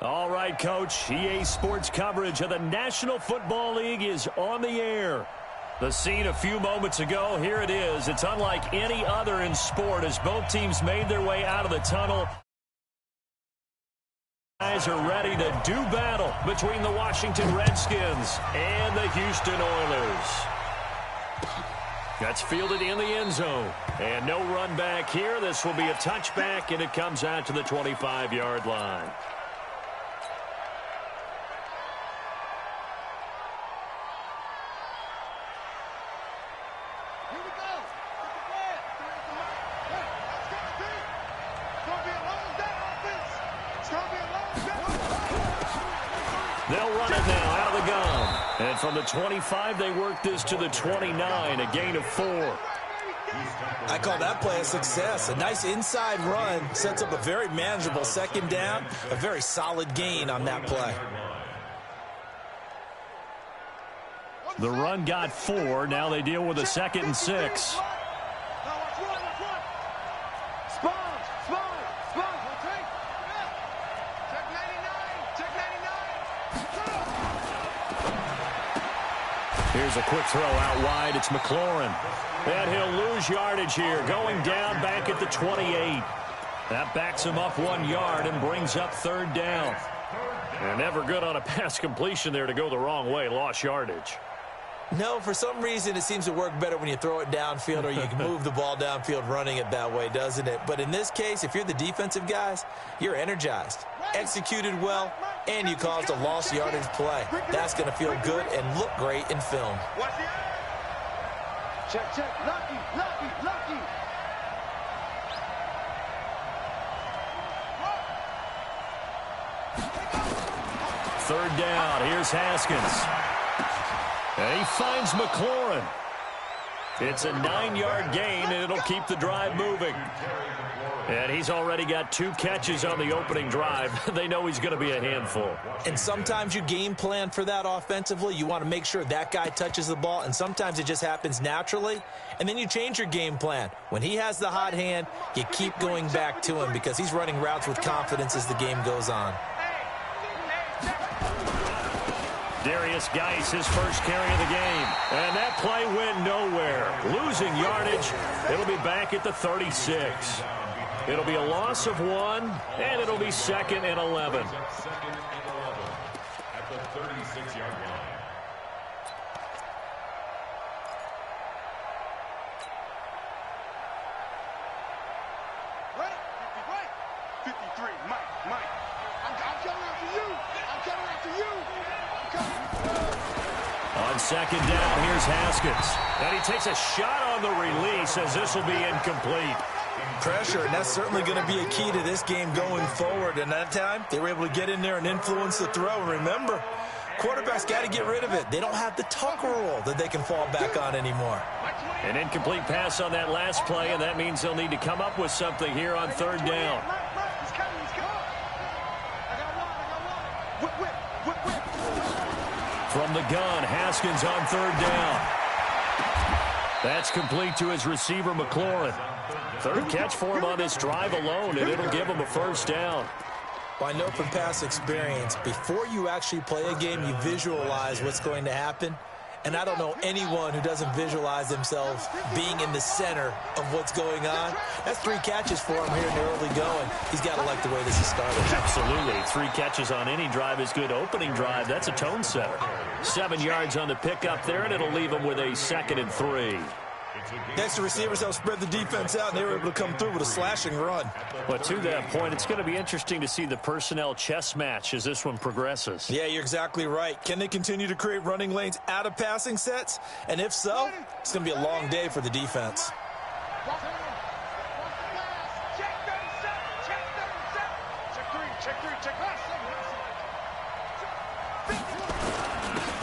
All right, Coach. EA Sports coverage of the National Football League is on the air. The scene a few moments ago, here it is. It's unlike any other in sport as both teams made their way out of the tunnel. Guys are ready to do battle between the Washington Redskins and the Houston Oilers. That's fielded in the end zone. And no run back here. This will be a touchback, and it comes out to the 25-yard line. They'll run it now out of the gun. And from the 25, they work this to the 29, a gain of 4. I call that play a success. A nice inside run sets up a very manageable second down, a very solid gain on that play. The run got 4. Now they deal with a 2nd and 6. Here's a quick throw out wide. It's McLaurin. And he'll lose yardage here. Going down back at the 28. That backs him up 1 yard and brings up 3rd down. And never good on a pass completion there to go the wrong way. Lost yardage. No, for some reason it seems to work better when you throw it downfield or you can move the ball downfield running it that way, doesn't it? But in this case, if you're the defensive guys, you're energized, executed well, and you caused a lost yardage play. That's going to feel good and look great in film. Check, check, lucky. 3rd down. Here's Haskins. And he finds McLaurin. It's a 9-yard gain, and it'll keep the drive moving. And he's already got 2 catches on the opening drive. They know he's going to be a handful. And sometimes you game plan for that offensively. You want to make sure that guy touches the ball, and sometimes it just happens naturally. And then you change your game plan. When he has the hot hand, you keep going back to him because he's running routes with confidence as the game goes on. Darius Geis, his first carry of the game. And that play went nowhere. Losing yardage. It'll be back at the 36. It'll be a loss of 1, and it'll be 2nd and 11. At the 36-yard line. Right? 53, Mike. I'm coming after you. On 2nd down, here's Haskins. And he takes a shot on the release as this will be incomplete. Pressure, and that's certainly going to be a key to this game going forward. And that time, they were able to get in there and influence the throw. And remember, quarterbacks got to get rid of it. They don't have the tuck rule that they can fall back on anymore. An incomplete pass on that last play, and that means they'll need to come up with something here on 3rd down. From the gun, Haskins on 3rd down. That's complete to his receiver, McLaurin. 3rd catch for him on this drive alone, and it'll give him a 1st down. Well, I know from past experience, before you actually play a game, you visualize what's going to happen. And I don't know anyone who doesn't visualize themselves being in the center of what's going on. That's 3 catches for him here in the early going. He's got to like the way this is started. Absolutely. 3 catches on any drive is good. Opening drive, that's a tone setter. 7 yards on the pickup there, and it'll leave him with a 2nd and 3. Next, the receivers help spread the defense out, and they were able to come through with a slashing run. But to that point, it's going to be interesting to see the personnel chess match as this one progresses. Yeah, you're exactly right. Can they continue to create running lanes out of passing sets? And if so, it's going to be a long day for the defense.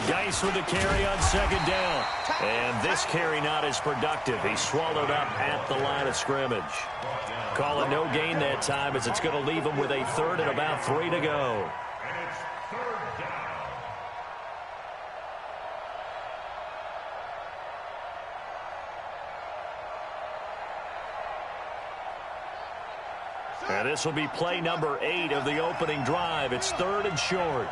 Geis with the carry on 2nd down. And this carry not as productive. He swallowed up at the line of scrimmage. Call it no gain that time as it's going to leave him with a 3rd and about 3 to go. And this will be play number 8 of the opening drive. It's 3rd and short.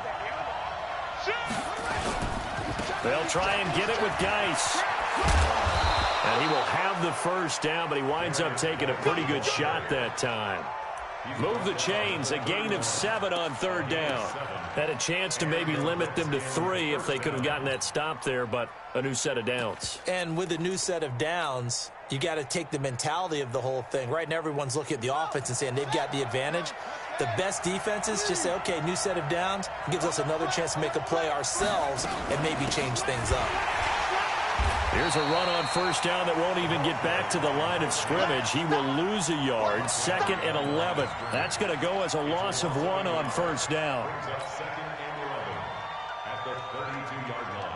They'll try and get it with Geis. And he will have the first down, but he winds up taking a pretty good shot that time. Move the chains, a gain of 7 on 3rd down. Had a chance to maybe limit them to 3 if they could have gotten that stop there, but a new set of downs. And with a new set of downs, you got to take the mentality of the whole thing. Right now, everyone's looking at the offense and saying they've got the advantage. The best defenses just say, okay, new set of downs, gives us another chance to make a play ourselves and maybe change things up. Here's a run on 1st down that won't even get back to the line of scrimmage. He will lose a yard, 2nd and 11. That's going to go as a loss of 1 on 1st down. At the 32-yard line.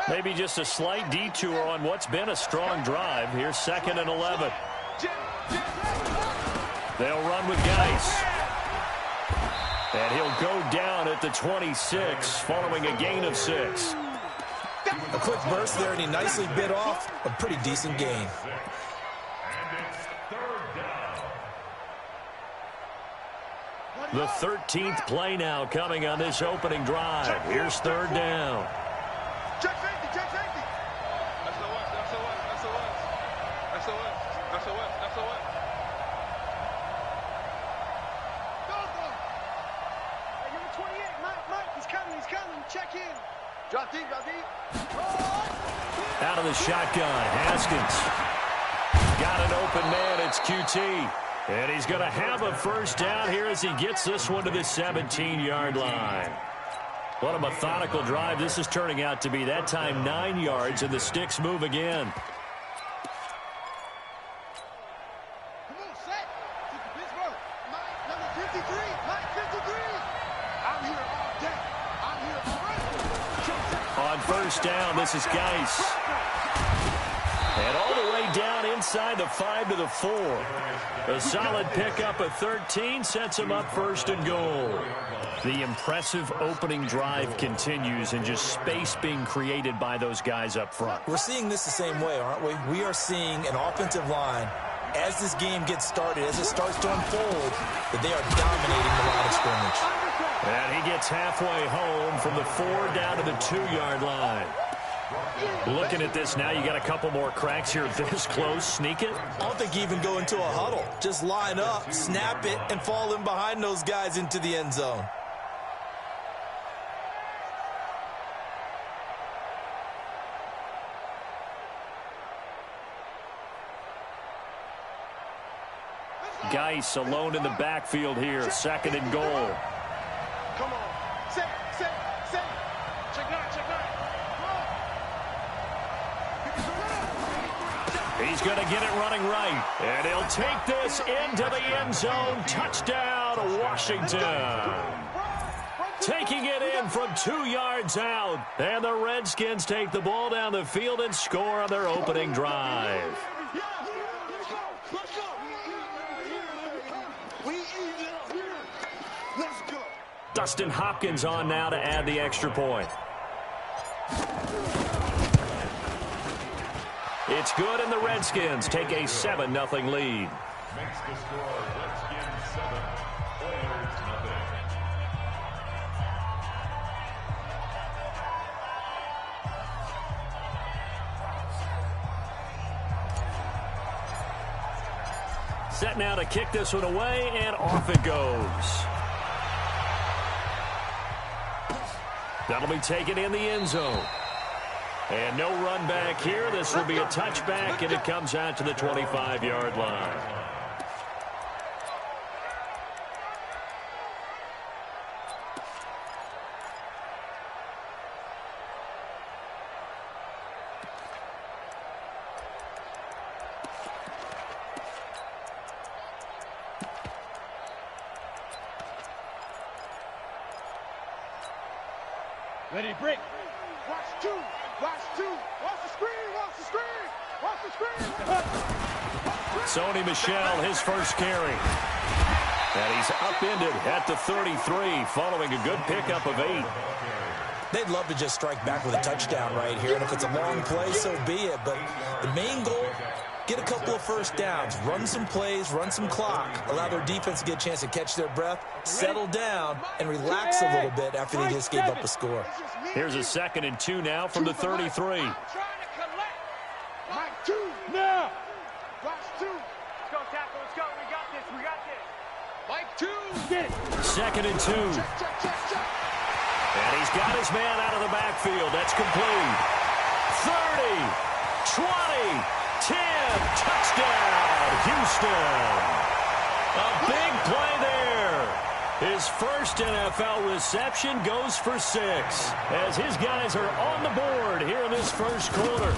Maybe just a slight detour on what's been a strong drive. Here's 2nd and 11. They'll run with Geis. And he'll go down at the 26, following a gain of 6. A quick burst there, and he nicely bit off a pretty decent gain. The 13th play now coming on this opening drive. Here's 3rd down. Check safety, check safety. That's the West, that's the West, that's the West. That's the West, that's the West, that's the West. Go, go. Hey, number 28, Mike, he's coming, check in. Drop deep, drop deep. Out of the shotgun, Haskins. Got an open man, it's QT. And he's going to have a first down here as he gets this one to the 17-yard line. What a methodical drive this is turning out to be. That time 9 yards, and the sticks move again. Come on, set. Pittsburgh. Mike, number 53. Mike, 53. I'm here all day. I'm here already. On 1st down, this is Geis. And all the way down inside the 5 to the 4. A solid pickup of 13 sets him up 1st and goal. The impressive opening drive continues, and just space being created by those guys up front. We're seeing this the same way, aren't we? We are seeing an offensive line, as this game gets started, as it starts to unfold, that they are dominating the line of scrimmage. And he gets halfway home from the 4 down to the 2-yard line. Looking at this now, you got a couple more cracks here this close. Sneak it. I don't think you even go into a huddle. Just line up, snap it, and fall in behind those guys into the end zone. Geis alone in the backfield here. 2nd and goal. Come on. Set. Check nine. He's going to get it running right. And he'll take this into the end zone. Touchdown, Washington. Taking it in from 2 yards out. And the Redskins take the ball down the field and score on their opening drive. Dustin Hopkins on now to add the extra point. It's good, and the Redskins take a 7-0 lead. Makes the score Redskins 7, Oilers nothing. Set now to kick this one away, and off it goes. That'll be taken in the end zone. And no run back here. This will be a touchback, and it comes out to the 25-yard line. Ready, break. Watch two. Watch the screen. Sony Michel, his first carry. And he's upended at the 33 following a good pickup of 8. They'd love to just strike back with a touchdown right here, and if it's a long play, so be it. But the main goal, get a couple of first downs, run some plays, run some clock, allow their defense to get a chance to catch their breath, settle down, and relax a little bit after they just gave up a score. Here's a 2nd and 2 now from the 33. Mike 2 now. Watch 2. Let's go, tackle. Let's go. We got this. We got this. Mike 2. Get it. 2nd and 2. Check. And he's got his man out of the backfield. That's complete. 30, 20, 10, touchdown, Houston. A big play there. His first NFL reception goes for 6 as his guys are on the board here in this first quarter.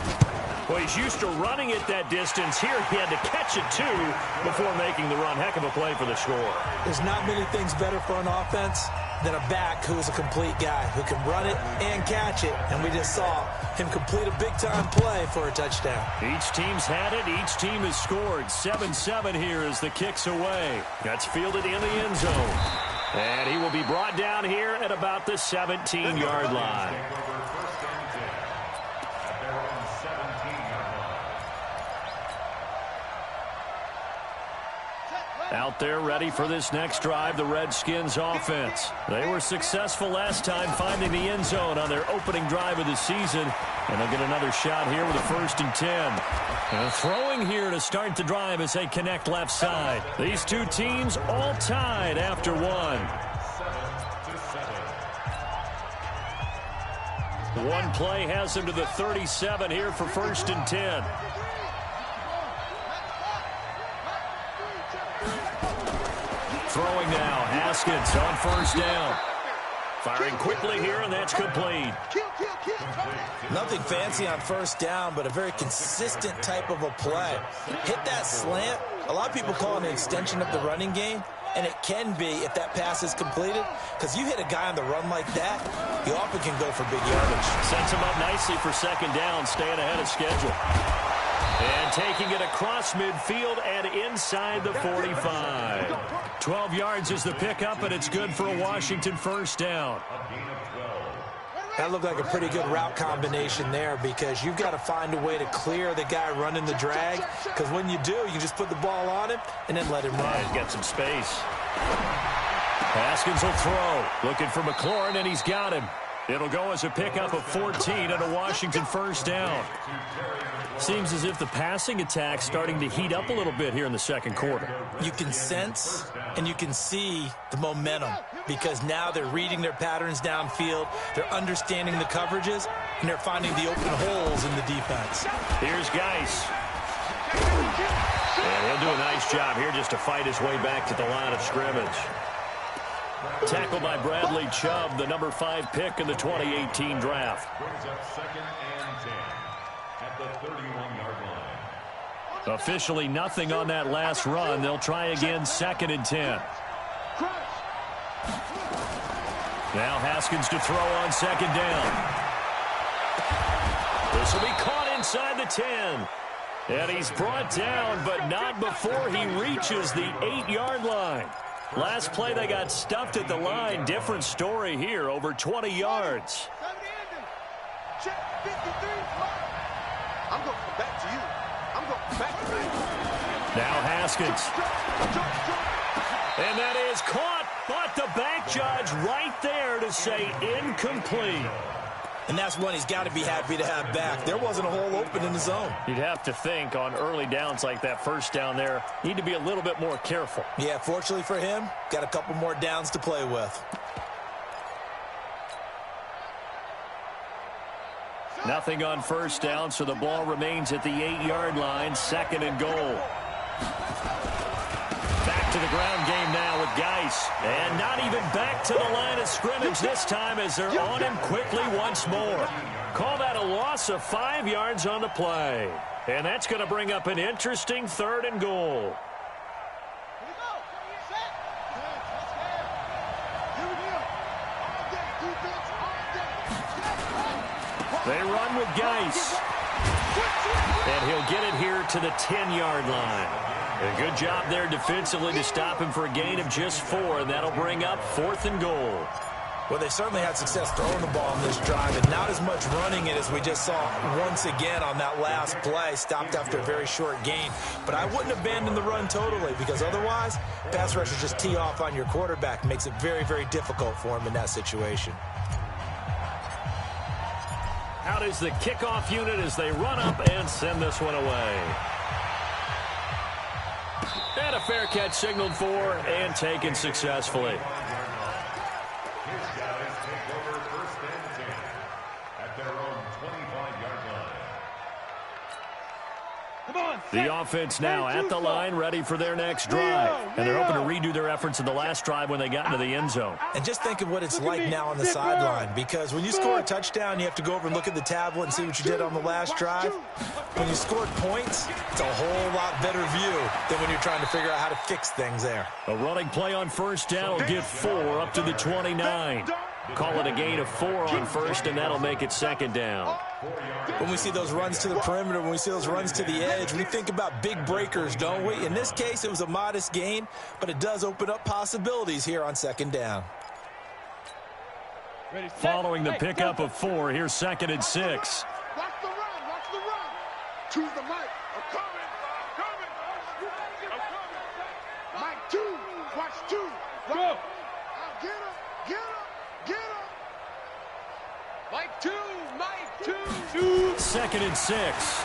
Well, he's used to running it that distance. Here he had to catch it, too, before making the run. Heck of a play for the score. There's not many things better for an offense than a back who's a complete guy, who can run it and catch it. And we just saw him complete a big-time play for a touchdown. Each team's had it. Each team has scored. 7-7 here as the kick's away. That's fielded in the end zone. And he will be brought down here at about the 17-yard line. Out there ready for this next drive, the Redskins offense. They were successful last time finding the end zone on their opening drive of the season. And they'll get another shot here with a 1st and 10. And throwing here to start the drive as they connect left side. These two teams all tied after one. One play has him to the 37 here for 1st and 10. Throwing now, Haskins on 1st down. Firing quickly here, and that's complete. Nothing fancy on 1st down, but a very consistent type of a play. Hit that slant. A lot of people call it an extension of the running game, and it can be if that pass is completed, because you hit a guy on the run like that, he often can go for big yardage. Sets him up nicely for 2nd down, staying ahead of schedule. And taking it across midfield and inside the 45. 12 yards is the pickup, and it's good for a Washington 1st down. That looked like a pretty good route combination there, because you've got to find a way to clear the guy running the drag, because when you do, you just put the ball on him and then let him run. He's got some space. Haskins will throw. Looking for McLaurin, and he's got him. It'll go as a pickup of 14 and a Washington 1st down. Seems as if the passing attack's starting to heat up a little bit here in the 2nd quarter. You can sense and you can see the momentum, because now they're reading their patterns downfield, they're understanding the coverages, and they're finding the open holes in the defense. Here's Geis. And he'll do a nice job here just to fight his way back to the line of scrimmage. Tackled by Bradley Chubb, the number 5 pick in the 2018 draft. Brings up 2nd and 10 at the 31-yard line. Officially nothing on that last run. They'll try again 2nd and 10. Now Haskins to throw on 2nd down. This will be caught inside the 10. And he's brought down, but not before he reaches the 8-yard line. Last play, they got stuffed at the line. Different story here, over 20 yards. Check 53. I'm going back to you. I'm going back to you. Now Haskins. And that is caught, but the back judge right there to say incomplete. And that's one he's got to be happy to have back. There wasn't a hole open in the zone. You'd have to think on early downs like that 1st down there, need to be a little bit more careful. Yeah, fortunately for him, got a couple more downs to play with. Nothing on 1st down, so the ball remains at the 8-yard line, 2nd and goal. Back to the ground game now with Geis. And not even back to the line of scrimmage this time as they're on him quickly once more. Call that a loss of 5 yards on the play. And that's going to bring up an interesting 3rd and goal. They run with Geis. And he'll get it here to the 10-yard line. A good job there defensively to stop him for a gain of just 4, and that'll bring up 4th and goal. Well, they certainly had success throwing the ball on this drive, and not as much running it as we just saw once again on that last play. Stopped after a very short gain. But I wouldn't abandon the run totally, because otherwise, pass rushers just tee off on your quarterback. Makes it very, very difficult for him in that situation. Out is the kickoff unit as they run up and send this one away. And a fair catch signaled for and taken successfully. The offense now at the line, ready for their next drive. And they're hoping to redo their efforts in the last drive when they got into the end zone. And just think of what it's like now on the sideline, because when you score a touchdown, you have to go over and look at the tablet and see what you did on the last drive. When you scored points, it's a whole lot better view than when you're trying to figure out how to fix things there. A running play on first down will get 4 up to the 29. Call it a gain of 4 on first, and that'll make it second down. When we see those runs to the perimeter, when we see those runs to the edge, we think about big breakers, don't we? In this case, it was a modest gain, but it does open up possibilities here on second down. Following the pickup of 4, here's 2nd and 6. Watch the run, watch the run. Choose the mic. I'm coming, I'm coming. Mike 2, watch 2. Go. Get him, get him, get him. Mike 2, Mike 2. 2nd and 6.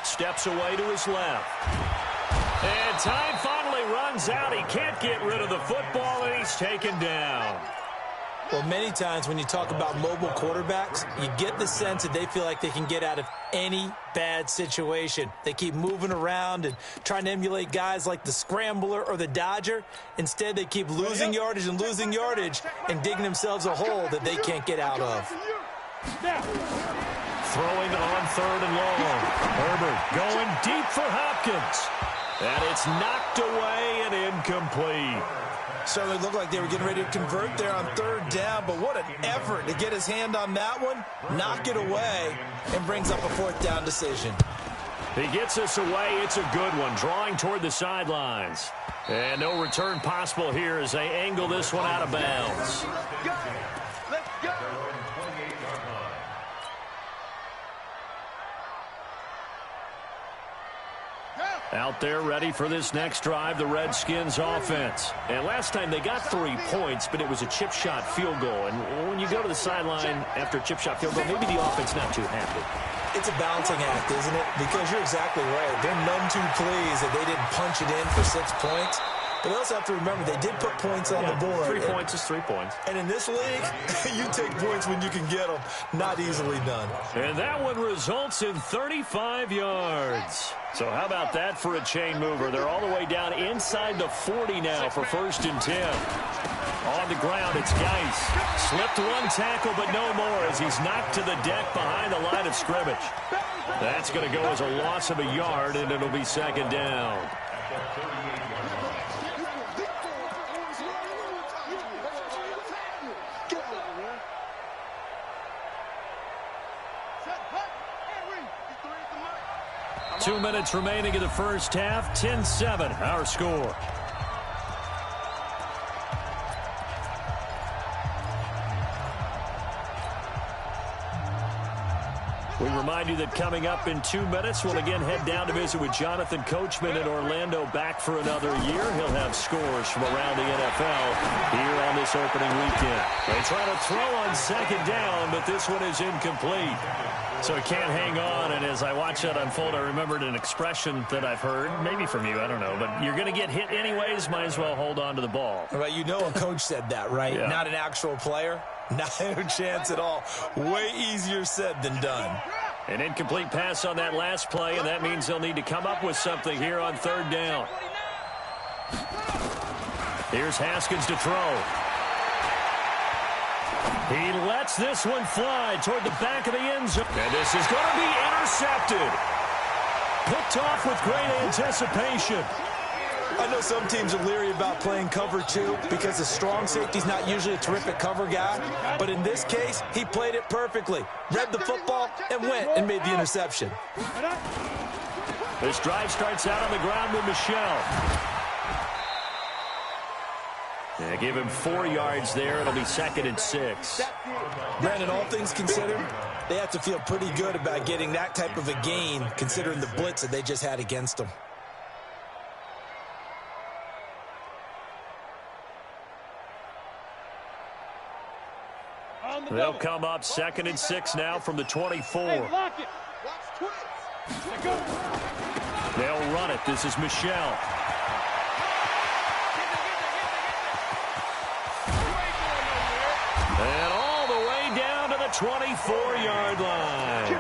Steps away to his left. And time finally runs out. He can't get rid of the football, and he's taken down. Well, many times when you talk about mobile quarterbacks, you get the sense that they feel like they can get out of any bad situation. They keep moving around and trying to emulate guys like the Scrambler or the Dodger. Instead, they keep losing yardage and digging themselves a hole that they can't get out of. Throwing on 3rd and long. Herbert going deep for Hopkins. And it's knocked away and incomplete. Certainly looked like they were getting ready to convert there on 3rd down, but what an effort to get his hand on that one, knock it away, and brings up a 4th down decision. He gets us away. It's a good one, drawing toward the sidelines. And no return possible here as they angle this one out of bounds. Let's go. Out there ready for this next drive, the Redskins offense. And last time they got 3 points, but it was a chip shot field goal. And when you go to the sideline after a chip shot field goal, maybe the offense not too happy. It's a balancing act, isn't it? Because you're exactly right. They're none too pleased that they didn't punch it in for 6 points. But they also have to remember they did put points on the board. 3 points is 3 points. And in this league, you take points when you can get them. Not easily done. And that one results in 35 yards. So how about that for a chain mover? They're all the way down inside the 40 now for 1st and 10. On the ground, it's Geis. Slipped one tackle, but no more as he's knocked to the deck behind the line of scrimmage. That's going to go as a loss of a yard, and it'll be 2nd down. Two minutes remaining in the first half. 10-7, our score. We remind you that coming up in 2 minutes, we'll again head down to visit with Jonathan Coachman in Orlando, back for another year. He'll have scores from around the NFL here on this opening weekend. They try to throw on 2nd down, but this one is incomplete. So he can't hang on, and as I watch that unfold, I remembered an expression that I've heard, maybe from you, I don't know, but you're going to get hit anyways, might as well hold on to the ball. Right, you know a coach said that, right? Yeah. Not an actual player. Not a chance at all. Way easier said than done. An incomplete pass on that last play, and that means they'll need to come up with something here on 3rd down. Here's Haskins to throw. He lets this one fly toward the back of the end zone. And this is going to be intercepted. Picked off with great anticipation. I know some teams are leery about playing cover 2 because the strong safety's not usually a terrific cover guy. But in this case, he played it perfectly. Read the football and went and made the interception. This drive starts out on the ground with Michel. Yeah, give him 4 yards there. It'll be 2nd and 6. Brandon, all things considered, they have to feel pretty good about getting that type of a gain considering the blitz that they just had against them. They'll come up 2nd and 6 now from the 24. Hey, lock it. They'll run it. This is Michelle. And all the way down to the 24-yard line.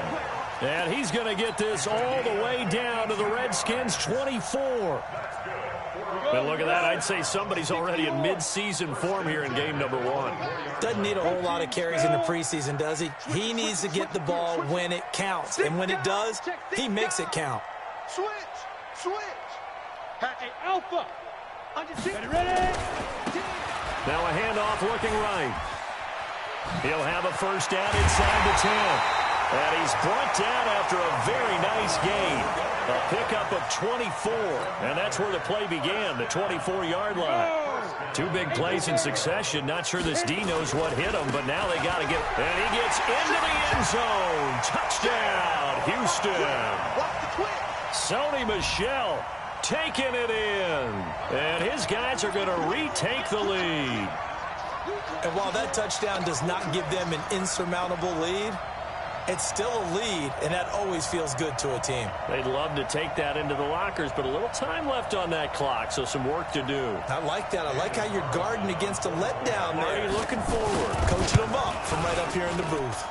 And he's going to get this all the way down to the Redskins' 24. But look at that. I'd say somebody's already in mid-season form here in game number 1. Doesn't need a whole lot of carries in the preseason, does he? He needs to get the ball when it counts. And when it does, he makes it count. Switch. Hey, Alpha. Ready? Now a handoff looking right. He'll have a first down inside the 10. And he's brought down after a very nice gain. A pickup of 24. And that's where the play began, the 24-yard line. 2 big plays in succession. Not sure this D knows what hit him, but now they got to get... And he gets into the end zone. Touchdown, Houston. Sony Michel taking it in. And his guys are going to retake the lead. And while that touchdown does not give them an insurmountable lead, it's still a lead, and that always feels good to a team. They'd love to take that into the lockers, but a little time left on that clock, so some work to do. I like that. I like how you're guarding against a letdown there. Already looking forward. Coaching them up from right up here in the booth.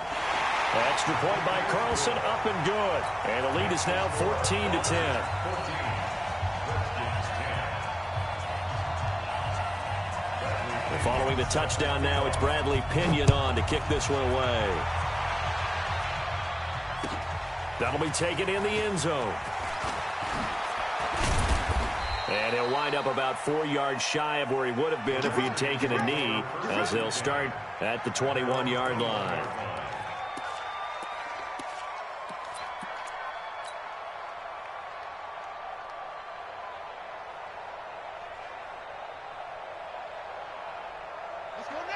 Extra point by Carlson, up and good. And the lead is now 14-10. Following the touchdown now, it's Bradley Pinion on to kick this one away. That'll be taken in the end zone. And he'll wind up about 4 yards shy of where he would have been if he had taken a knee, as they'll start at the 21-yard line.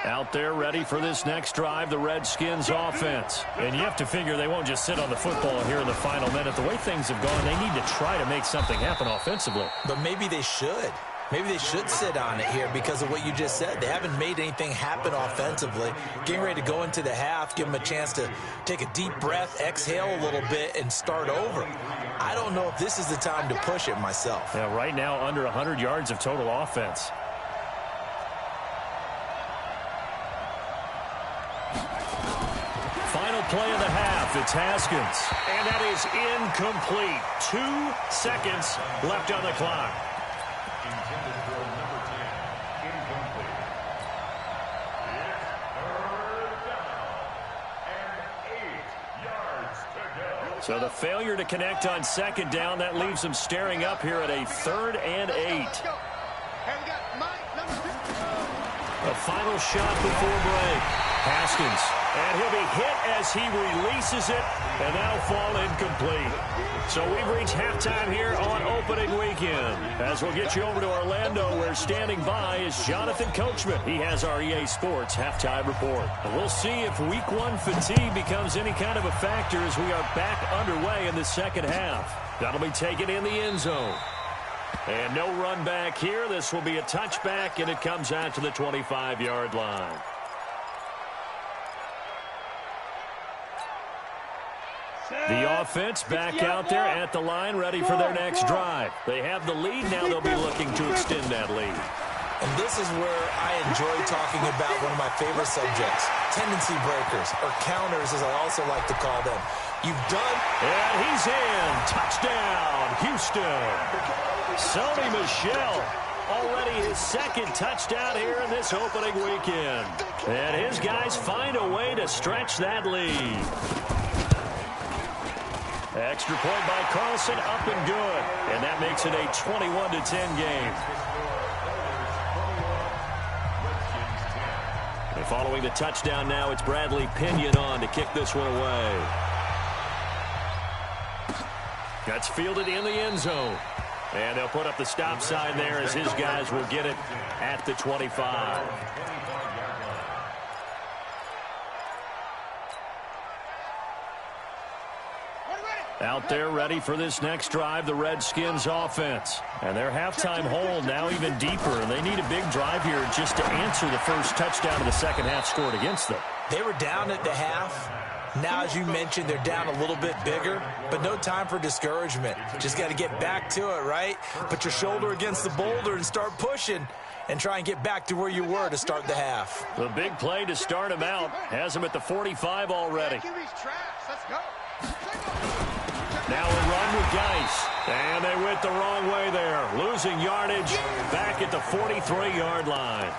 Out there ready for this next drive, the Redskins offense. And you have to figure they won't just sit on the football here in the final minute. The way things have gone, they need to try to make something happen offensively. But maybe they should. Maybe they should sit on it here because of what you just said. They haven't made anything happen offensively. Getting ready to go into the half, give them a chance to take a deep breath, exhale a little bit, and start over. I don't know if this is the time to push it myself. Yeah, right now under 100 yards of total offense. Final play of the half, it's Haskins. And that is incomplete. 2 seconds left on the clock. Intended for number 10, incomplete. It's 3rd down and 8 yards to go. So the failure to connect on 2nd down, that leaves them staring up here at a 3rd and 8. A final shot before break. Haskins, and he'll be hit as he releases it, and that'll fall incomplete. So we've reached halftime here on opening weekend. As we'll get you over to Orlando, where standing by is Jonathan Coachman. He has our EA Sports halftime report. And we'll see if week 1 fatigue becomes any kind of a factor as we are back underway in the second half. That'll be taken in the end zone. And no run back here. This will be a touchback, and it comes out to the 25-yard line. The offense back out there at the line, ready for their next drive. They have the lead. Now they'll be looking to extend that lead. And this is where I enjoy talking about one of my favorite subjects, tendency breakers, or counters as I also like to call them. You've done... And he's in. Touchdown, Houston. Sony Michel, already his 2nd touchdown here in this opening weekend. And his guys find a way to stretch that lead. Extra point by Carlson, up and good. And that makes it a 21-10 game. And following the touchdown now, it's Bradley Pinion on to kick this one away. That's fielded in the end zone. And they'll put up the stop sign there as his guys will get it at the 25. Out there ready for this next drive, the Redskins offense. And their halftime hole now even deeper, and they need a big drive here just to answer the first touchdown of the second half scored against them. They were down at the half. Now, as you mentioned, they're down a little bit bigger, but no time for discouragement. Just got to get back to it, right? Put your shoulder against the boulder and start pushing and try and get back to where you were to start the half. The big play to start him out has him at the 45 already. Now a run with Geis. And they went the wrong way there. Losing yardage back at the 43-yard line.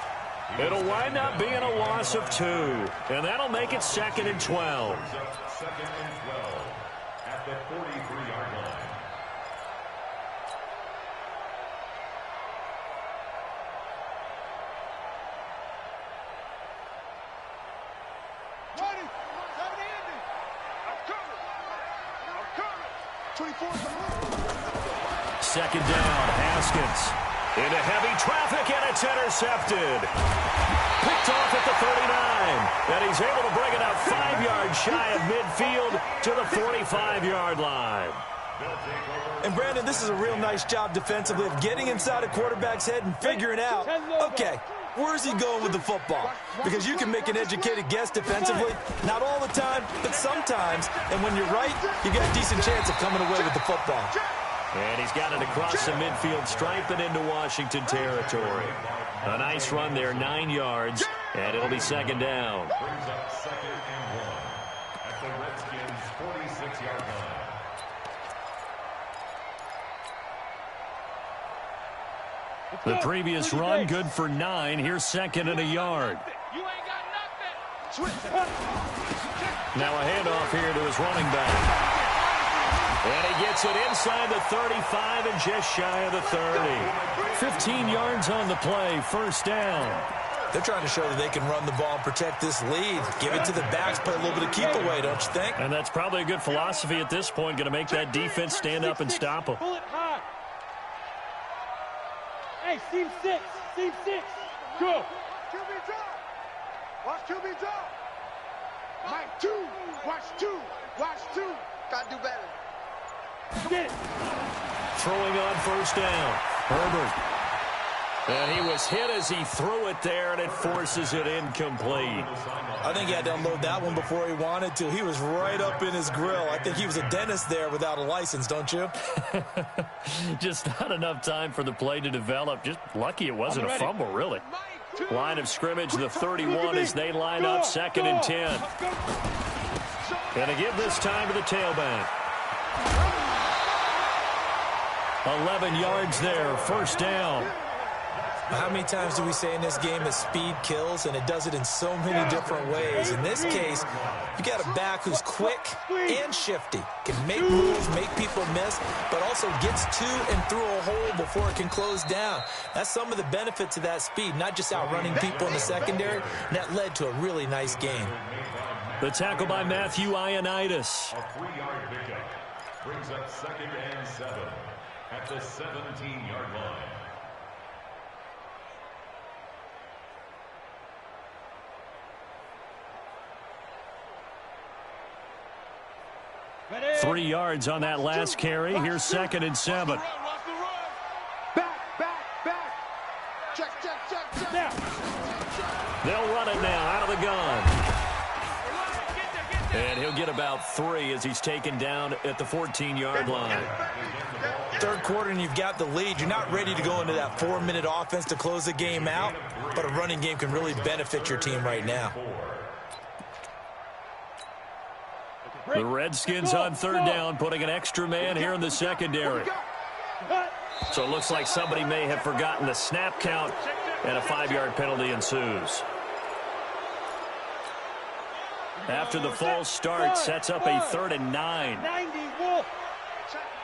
It'll wind up being a loss of 2. And that'll make it 2nd and 12. 2nd and 12 at the 43-yard line. Second down, Haskins. Into heavy traffic, and it's intercepted. Picked off at the 39. And he's able to bring it out 5 yards shy of midfield to the 45-yard line. And, Brandon, this is a real nice job defensively of getting inside a quarterback's head and figuring out, okay, where's he going with the football? Because you can make an educated guess defensively. Not all the time, but sometimes. And when you're right, you got a decent chance of coming away with the football. And he's got it across the midfield stripe and into Washington territory. A nice run there, 9 yards, and it'll be second down. Brings up 2nd and 1 at the Redskins' 46-yard line. The previous run, good for 9. Here's 2nd and a yard. You ain't got nothing. Now a handoff here to his running back. And he gets it inside the 35 and just shy of the 30. 15 yards on the play, first down. They're trying to show that they can run the ball and protect this lead. Give it to the backs, play a little bit of keep away, don't you think? And that's probably a good philosophy at this point, going to make that defense stand up and stop them. Pull it high. Hey, seam 6. Seam 6. Go. QB drop. Watch QB drop. Mike 2. Watch 2. Watch 2. Gotta do better. Get it. Throwing on first down, Herbert. And he was hit as he threw it there, and it forces it incomplete. I think he had to unload that one before he wanted to. He was right up in his grill. I think he was a dentist there without a license, don't you? Just not enough time for the play to develop. Just lucky it wasn't a fumble, really. Line of scrimmage, the 31 as they line up, 2nd and 10. And to give this time to the tailback. 11 yards there, first down. How many times do we say in this game that speed kills, and it does it in so many different ways? In this case, you got a back who's quick and shifty, can make moves, make people miss, but also gets to and through a hole before it can close down. That's some of the benefits of that speed, not just outrunning people in the secondary, and that led to a really nice game. The tackle by Matthew Ioannidis. A 3-yard pickup brings up 2nd and 7 at the 17-yard line. Ready. 3 yards on that last carry. Here's 2nd and 7. Back. Check. Now. They'll run it now out of the gun. And he'll get about 3 as he's taken down at the 14-yard line. Third quarter and you've got the lead. You're not ready to go into that 4-minute offense to close the game out, but a running game can really benefit your team right now. The Redskins on third down, putting an extra man here in the secondary. So it looks like somebody may have forgotten the snap count, and a 5-yard penalty ensues. After the false start, sets up a 3rd and 9. 90, Wolf.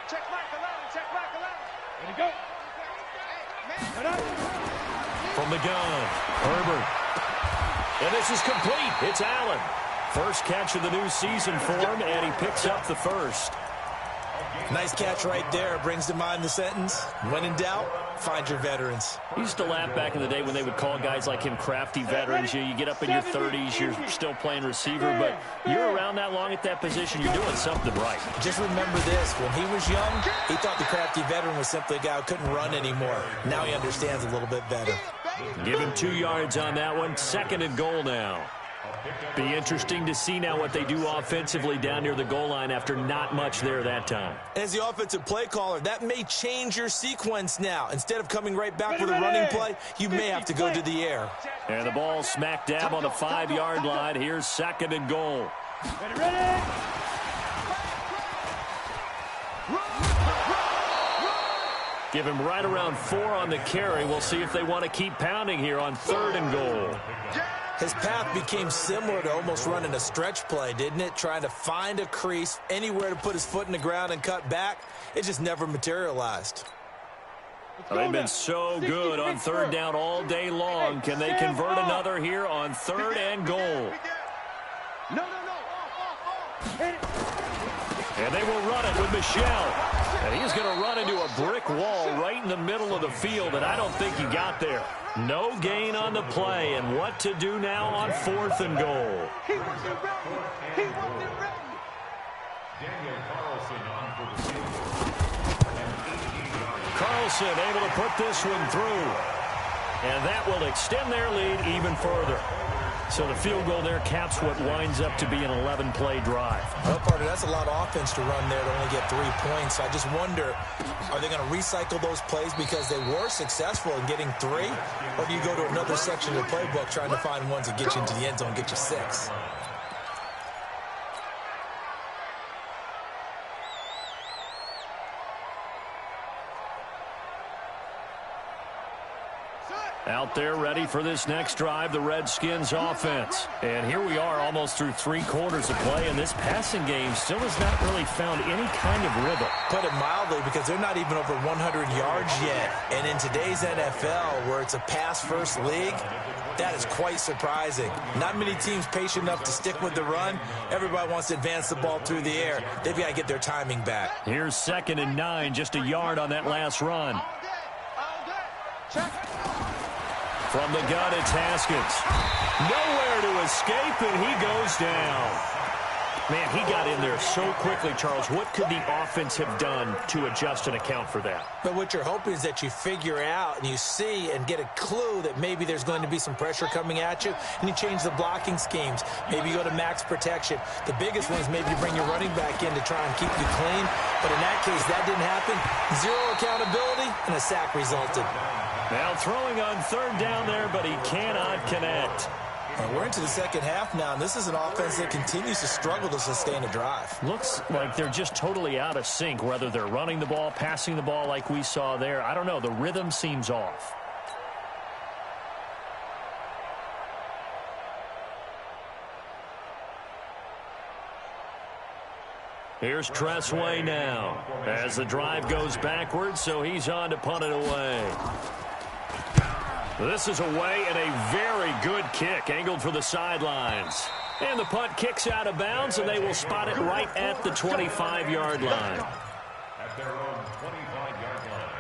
Check back 11. Ready, go. From the gun, Herbert. And this is complete. It's Allen. First catch of the new season for him, and he picks up the first. Nice catch right there. Brings to mind the sentence, when in doubt, find your veterans. I used to laugh back in the day when they would call guys like him crafty veterans. You get up in your 30s, you're still playing receiver, but you're around that long at that position, you're doing something right. Just remember this, when he was young, he thought the crafty veteran was simply a guy who couldn't run anymore. Now he understands a little bit better. Give him 2 yards on that one. 2nd and goal now. Be interesting to see now what they do offensively down near the goal line after not much there that time. As the offensive play caller, that may change your sequence now. Instead of coming right back with a running play, you may have to go to the air. And the ball smack dab on the 5-yard line. Here's 2nd and goal. Ready. Give him right around 4 on the carry. We'll see if they want to keep pounding here on 3rd and goal. His path became similar to almost running a stretch play, didn't it? Trying to find a crease, anywhere to put his foot in the ground and cut back. It just never materialized. They've been so good on 3rd down all day long. Can they convert another here on 3rd and goal? No. And they will run it with Michel. And he's going to run into a brick wall right in the middle of the field, and I don't think he got there. No gain on the play, and what to do now on 4th and goal. He wasn't ready. He wasn't ready. Daniel Carlson on for the field. Carlson able to put this one through. And that will extend their lead even further. So the field goal there caps what winds up to be an 11-play drive. Well, partner, that's a lot of offense to run there to only get 3 points. I just wonder, are they going to recycle those plays because they were successful in getting 3? Or do you go to another section of the playbook trying to find ones that get you into the end zone and get you 6? Out there ready for this next drive, the Redskins offense. And here we are almost through 3 quarters of play, and this passing game still has not really found any kind of rhythm. Put it mildly, because they're not even over 100 yards yet. And in today's NFL, where it's a pass-first league, that is quite surprising. Not many teams patient enough to stick with the run. Everybody wants to advance the ball through the air. They've got to get their timing back. Here's 2nd and 9, just a yard on that last run. Check. From the gun, it's Haskins. Nowhere to escape, and he goes down. Man, he got in there so quickly, Charles. What could the offense have done to adjust and account for that? But what you're hoping is that you figure out and you see and get a clue that maybe there's going to be some pressure coming at you, and you change the blocking schemes. Maybe you go to max protection. The biggest one is maybe you bring your running back in to try and keep you clean. But in that case, that didn't happen. 0 accountability, and a sack resulted. Now throwing on 3rd down there, but he cannot connect. And we're into the second half now, and this is an offense that continues to struggle to sustain a drive. Looks like they're just totally out of sync, whether they're running the ball, passing the ball like we saw there. I don't know. The rhythm seems off. Here's Tressway now as the drive goes backwards, so he's on to punt it away. This is away and a very good kick, angled for the sidelines. And the punt kicks out of bounds, and they will spot it right at the 25-yard line. At their own 25-yard line.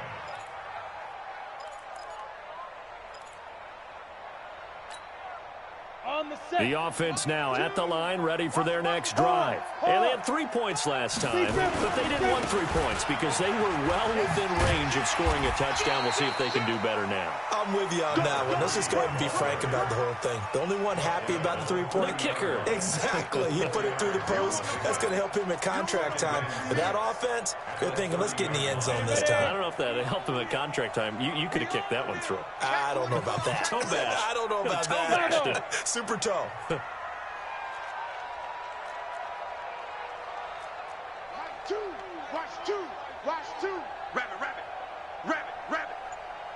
On the set. The offense now at the line, ready for their next drive. And they had 3 points last time, but they didn't want 3 points because they were well within range of scoring a touchdown. We'll see if they can do better now. I'm with you on that one. Let's just go ahead and be frank about the whole thing. The only one happy about the 3-point? The kicker. Exactly. He put it through the post. That's going to help him at contract time. But that offense, they're thinking, let's get in the end zone this I time. don't know if that helped him at contract time. You could have kicked that one through. I don't know about that. Toe bash. I don't know about Toe that. bashed it. Super toe. Watch two. Rabbit.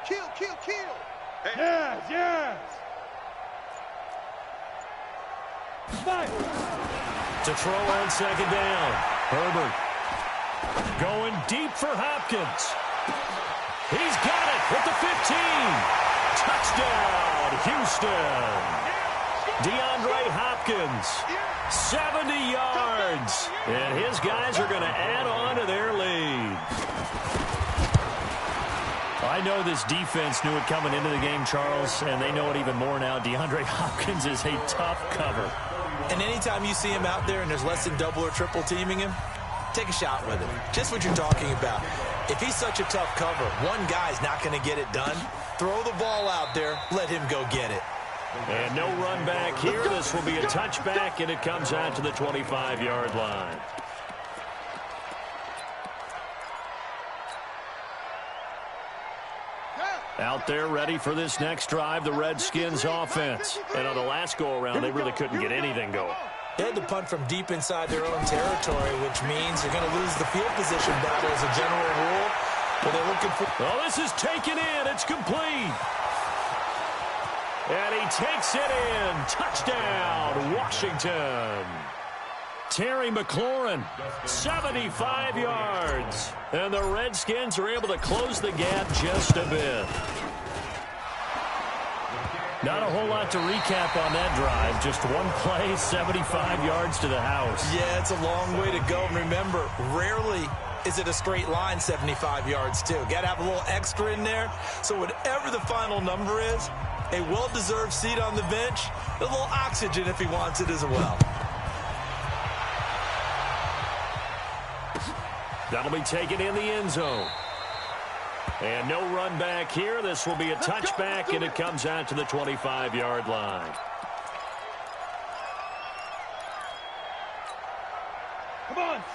Kill. Hey. Yes. Five. To throw on 2nd down. Herbert going deep for Hopkins. He's got it at the 15. Touchdown, Houston. DeAndre Hopkins, 70 yards. And his guys are going to add on to their lead. I know this defense knew it coming into the game, Charles, and they know it even more now. DeAndre Hopkins is a tough cover. And anytime you see him out there and there's less than double or triple teaming him, take a shot with him. Just what you're talking about. If he's such a tough cover, one guy's not going to get it done. Throw the ball out there. Let him go get it. And no run back here. This will be a touchback, and it comes out to the 25-yard line. Out there ready for this next drive, the Redskins offense. And on the last go-around, they really couldn't get anything going. They had to punt from deep inside their own territory, which means you're going to lose the field position battle as a general rule. But they're looking for... Oh, this is taken in. It's complete. And he takes it in. Touchdown, Washington. Terry McLaurin, 75 yards. And the Redskins are able to close the gap just a bit. Not a whole lot to recap on that drive. Just one play, 75 yards to the house. Yeah, it's a long way to go. And remember, rarely is it a straight line 75 yards, too. Got to have a little extra in there. So whatever the final number is, a well-deserved seat on the bench, a little oxygen if he wants it as well. That'll be taken in the end zone. And no run back here. This will be a touchback, and it comes out to the 25-yard line.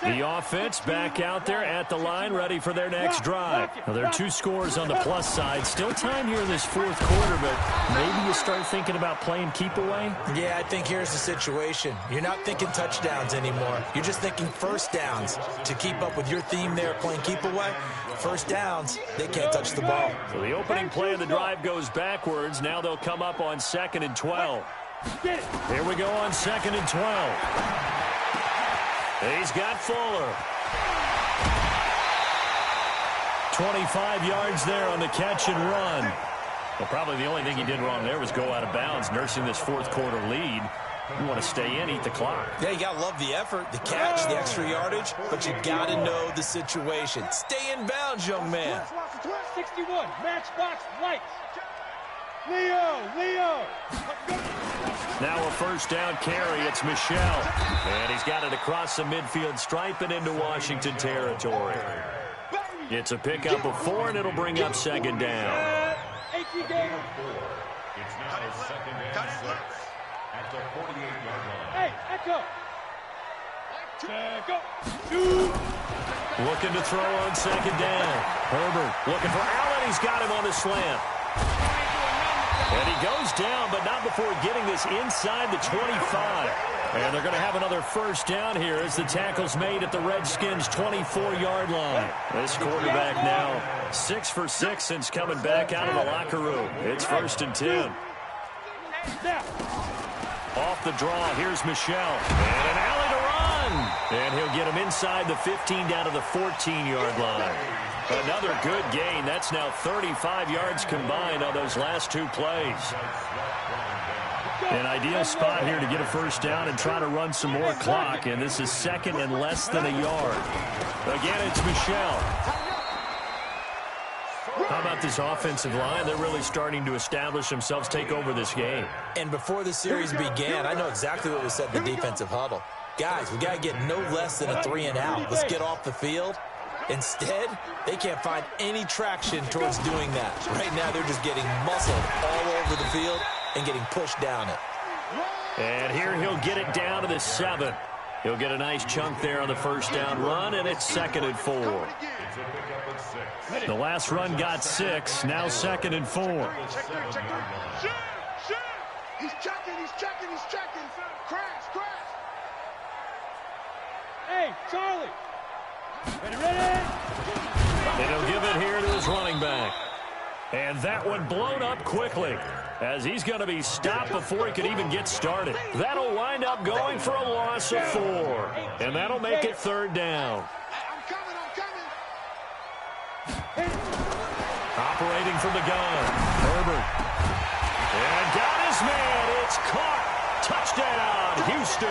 The offense back out there at the line, ready for their next drive. Now, there are 2 scores on the plus side. Still time here in this fourth quarter, but maybe you start thinking about playing keep away? Yeah, I think here's the situation. You're not thinking touchdowns anymore. You're just thinking first downs. To keep up with your theme there, playing keep away, first downs, they can't touch the ball. So the opening play of the drive goes backwards. Now they'll come up on 2nd and 12. Here we go on 2nd and 12. He's got Fuller. 25 yards there on the catch and run. Well, probably the only thing he did wrong there was go out of bounds, nursing this fourth quarter lead. You want to stay in, eat the clock. Yeah, you got to love the effort, the catch, the extra yardage, but you got to know the situation. Stay in bounds, young man. 61, matchbox lights. Leo. Now a first down carry. It's Michel. And he's got it across the midfield stripe and into Washington territory. It's a pickup of 4, and it'll bring up 2nd down. It's now 2nd and 6 at the 48-yard line. Hey, Echo. Looking to throw on 2nd down. Herbert looking for Allen. He's got him on the slant. And he goes down, but not before getting this inside the 25. And they're going to have another first down here as the tackle's made at the Redskins' 24-yard line. This quarterback now 6 for 6 since coming back out of the locker room. It's 1st and 10. Off the draw, here's Michel. And an alley to run. And he'll get him inside the 15 down to the 14-yard line. Another good gain. That's now 35 yards combined on those last 2 plays. An ideal spot here to get a first down and try to run some more clock. And this is 2nd and less than a yard. Again, it's Michel. How about this offensive line? They're really starting to establish themselves, take over this game. And before the series began, I know exactly what was said in the defensive huddle. Guys, we got to get no less than a 3 and out. Let's get off the field. Instead, they can't find any traction towards doing that. Right now, they're just getting muscled all over the field and getting pushed down it. And here he'll get it down to the 7. He'll get a nice chunk there on the first down run, and it's 2nd and 4. The last run got 6, now 2nd and 4. He's checking. Crash. Hey, Charlie. Ready. And he'll give it here to his running back. And that one blown up quickly as he's going to be stopped before he could even get started. That'll wind up going for a loss of 4. And that'll make it 3rd down. I'm coming. Operating from the gun, Herbert. And got his man. It's caught. Houston.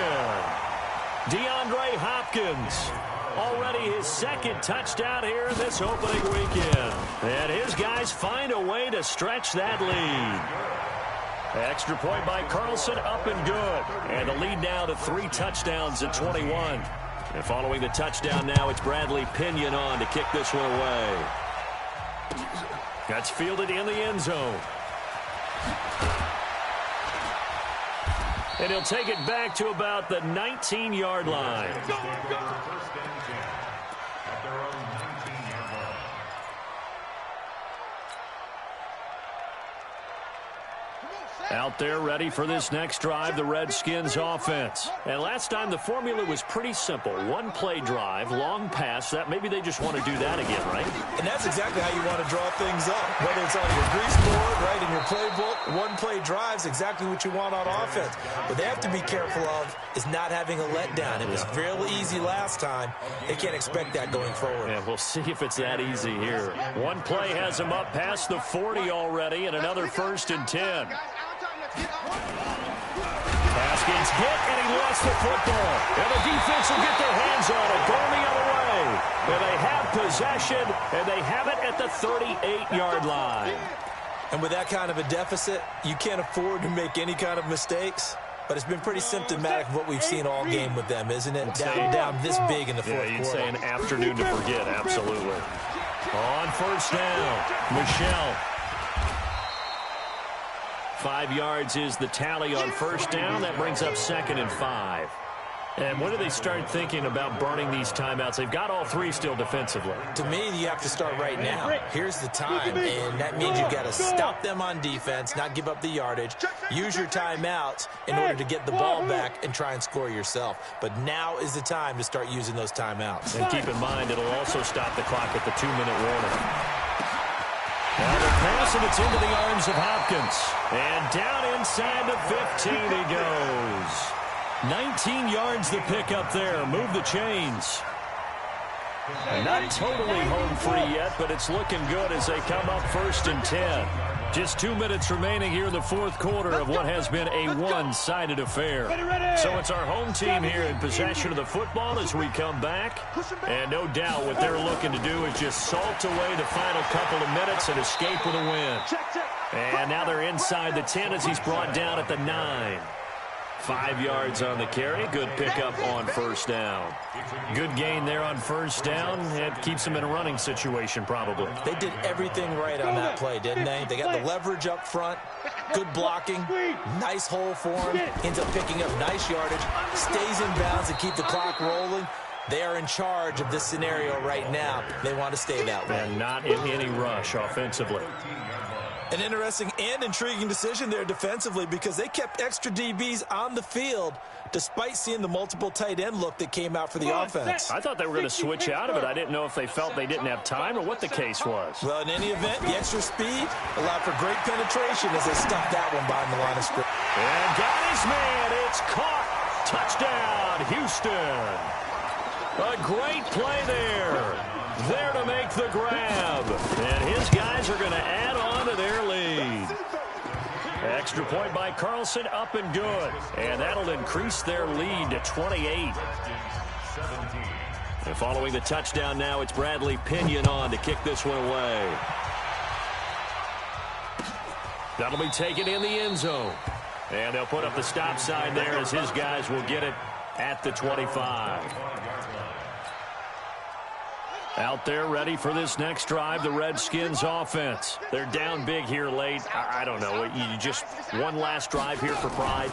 DeAndre Hopkins, already his second touchdown here this opening weekend. And his guys find a way to stretch that lead. Extra point by Carlson, up and good. And the lead now to 3 touchdowns at 21. And following the touchdown now, it's Bradley Pinion on to kick this one away. That's fielded in the end zone. And he'll take it back to about the 19-yard line. Out there ready for this next drive, the Redskins offense. And last time the formula was pretty simple. One-play drive, long pass. That maybe they just want to do that again, right? And that's exactly how you want to draw things up. Whether it's on your grease board, right, in your playbook, one-play drive's exactly what you want on offense. What they have to be careful of is not having a letdown. It was fairly easy last time. They can't expect that going forward. Yeah, we'll see if it's that easy here. One play has them up past the 40 already, and another 1st and 10. Haskins hit, and he lost the football. And the defense will get their hands on it, going the other way. And they have possession, and they have it at the 38-yard line. And with that kind of a deficit, you can't afford to make any kind of mistakes. But it's been pretty symptomatic of what we've seen all game with them, isn't it? Down this big in the fourth quarter. You'd say an afternoon to forget, absolutely. On 1st down, Michel. 5 yards is the tally on 1st down. That brings up 2nd and 5. And when do they start thinking about burning these timeouts? They've got all 3 still defensively. To me, you have to start right now. Here's the time, and that means you've got to stop them on defense, not give up the yardage, use your timeouts in order to get the ball back and try and score yourself. But now is the time to start using those timeouts. And keep in mind, it'll also stop the clock at the 2-minute warning. Now the pass, and it's into the arms of Hopkins. And down inside the 15 he goes. 19 yards the pick up there. Move the chains. And not totally home free yet, but it's looking good as they come up 1st and 10. Just 2 minutes remaining here in the fourth quarter of what has been a one-sided affair. So it's our home team here in possession of the football as we come back. And no doubt what they're looking to do is just salt away the final couple of minutes and escape with a win. And now they're inside the 10 as he's brought down at the 9. 5 yards on the carry. Good pickup on 1st down. Good gain there on 1st down. It keeps them in a running situation probably. They did everything right on that play, didn't they? They got the leverage up front, good blocking, nice hole for him, ends up picking up nice yardage, stays in bounds to keep the clock rolling. They are in charge of this scenario right now. They want to stay that way. And not in any rush offensively. An interesting and intriguing decision there defensively because they kept extra DBs on the field despite seeing the multiple tight end look that came out for the offense. I thought they were going to switch out of it. I didn't know if they felt they didn't have time or what the case was. Well, in any event, the extra speed allowed for great penetration as they stuffed that one behind the line of scrimmage. And got his man. It's caught. Touchdown, Houston. A great play there. There to make the grab. And his guys are going to add on to their lead. Extra point by Carlson, up and good. And that'll increase their lead to 28. And following the touchdown now, it's Bradley Pinion on to kick this one away. That'll be taken in the end zone. And they'll put up the stop sign there as his guys will get it at the 25. Out there ready for this next drive, the Redskins offense. They're down big here late. I don't know. You just one last drive here for pride?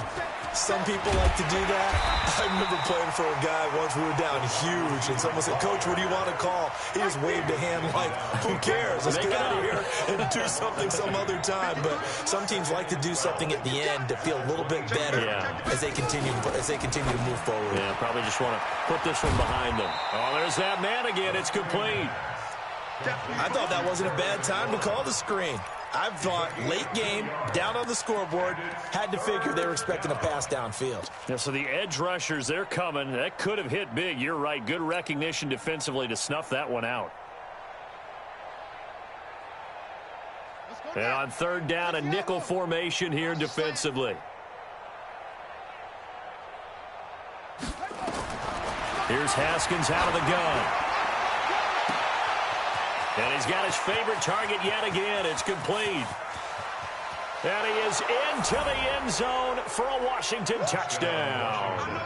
Some people like to do that. I remember playing for a guy once we were down huge, and someone said, "Coach, what do you want to call?" He just waved a hand like, "Who cares? Let's get out of here and do something some other time." But some teams like to do something at the end to feel a little bit better as they continue to move forward. Yeah, probably just want to put this one behind them. Oh, there's that man again. It's complete. I thought that wasn't a bad time to call the screen. I thought late game, down on the scoreboard, had to figure they were expecting a pass downfield. Yeah, so the edge rushers, they're coming. That could have hit big. You're right. Good recognition defensively to snuff that one out. And on 3rd down, a nickel formation here defensively. Here's Haskins out of the gun. And he's got his favorite target yet again. It's complete. And he is into the end zone for a Washington touchdown.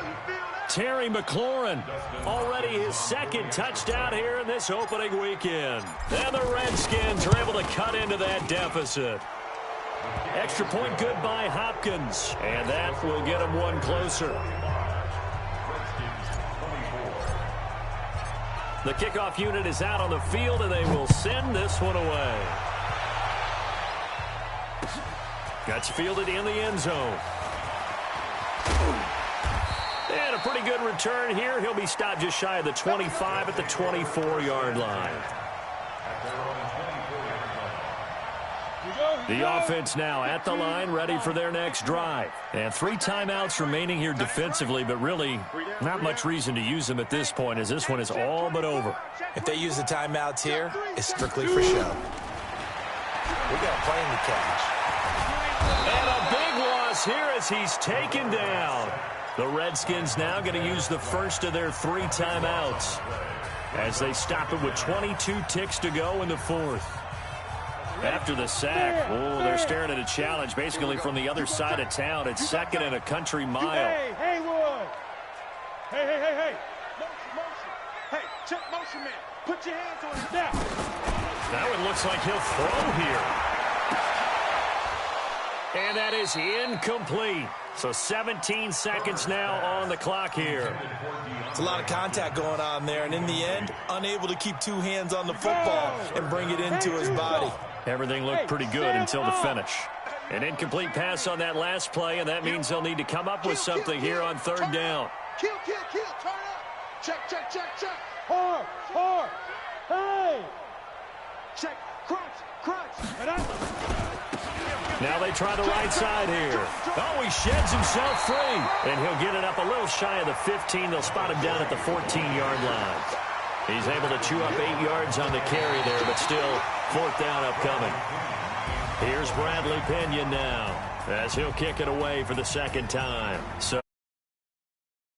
Terry McLaurin, already his second touchdown here in this opening weekend. And the Redskins are able to cut into that deficit. Extra point good by Hopkins. And that will get him one closer. The kickoff unit is out on the field, and they will send this one away. Got fielded in the end zone. And a pretty good return here. He'll be stopped just shy of the 25 at the 24-yard line. The offense now at the line, ready for their next drive. And 3 timeouts remaining here defensively, but really not much reason to use them at this point, as this one is all but over. If they use the timeouts here, it's strictly for show. We got a plane to catch. And a big loss here as he's taken down. The Redskins now going to use the first of their 3 timeouts as they stop it with 22 ticks to go in the 4th. After the sack, they're staring at a challenge basically from the other side of town. It's 2nd and a country mile. Hey, Haywood. Hey. Motion. Hey, check motion, man. Put your hands on his neck. That one looks like he'll throw here. And that is incomplete. So 17 seconds now on the clock here. It's a lot of contact going on there, and in the end, unable to keep 2 hands on the football and bring it into his body. Everything looked pretty good until the finish. An incomplete pass on that last play, and that means they'll need to come up with something here on 3rd down. Kill, turn up. Check. Hard. Hey. Check, crunch. Now they try the right side here. Oh, he sheds himself free. And he'll get it up a little shy of the 15. They'll spot him down at the 14-yard line. He's able to chew up 8 yards on the carry there, but still 4th down upcoming. Here's Bradley Pinion now as he'll kick it away for the 2nd time. So